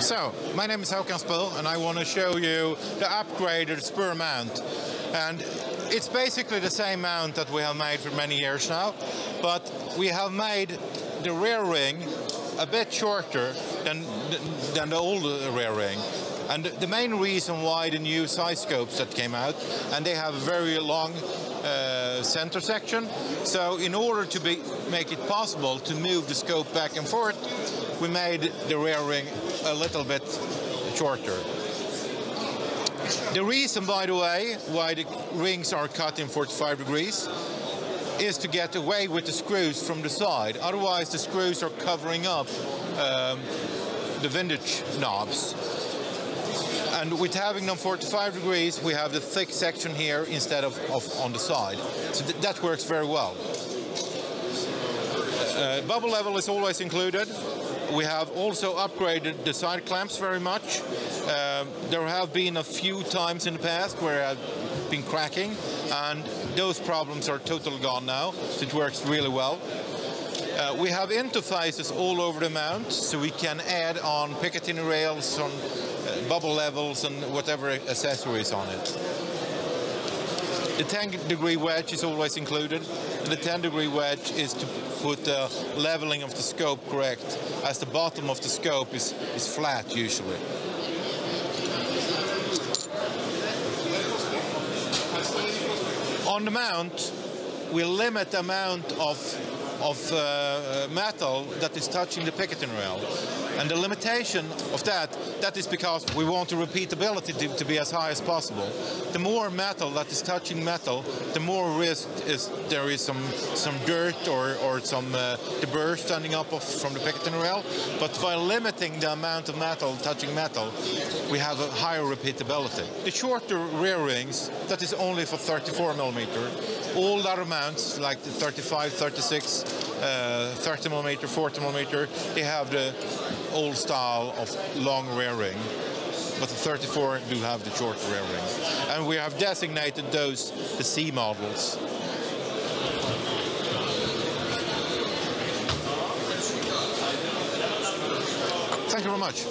So, my name is Håkan Spuhr and I want to show you the upgraded Spuhr mount. And it's basically the same mount that we have made for many years now, but we have made the rear ring a bit shorter than the old rear ring. And the main reason why the new side scopes that came out, and they have a very long center section, so in order to make it possible to move the scope back and forth, we made the rear ring a little bit shorter. The reason, by the way, why the rings are cut in 45 degrees is to get away with the screws from the side. Otherwise, the screws are covering up the vintage knobs. And with having them 45 degrees, we have the thick section here instead of on the side. So that works very well. Bubble level is always included. We have also upgraded the side clamps very much. There have been a few times in the past where I've been cracking, and those problems are totally gone now, so it works really well. We have interfaces all over the mount, so we can add on Picatinny rails, on bubble levels, and whatever accessories on it. The 10-degree wedge is always included. The 10-degree wedge is to put the leveling of the scope correct, as the bottom of the scope is flat usually. On the mount, we limit the amount of metal that is touching the Picatinny rail. And the limitation of that is because we want the repeatability to be as high as possible. The more metal that is touching metal, the more risk there is some dirt or some debris standing up from the Picatinny rail. But by limiting the amount of metal touching metal, we have a higher repeatability. The shorter rear rings, that is only for 34mm. All other mounts, like the 35, 36, 30mm, 40mm, they have the old style of long rear ring, but the 34 do have the short rear ring. And we have designated those the C models. Thank you very much.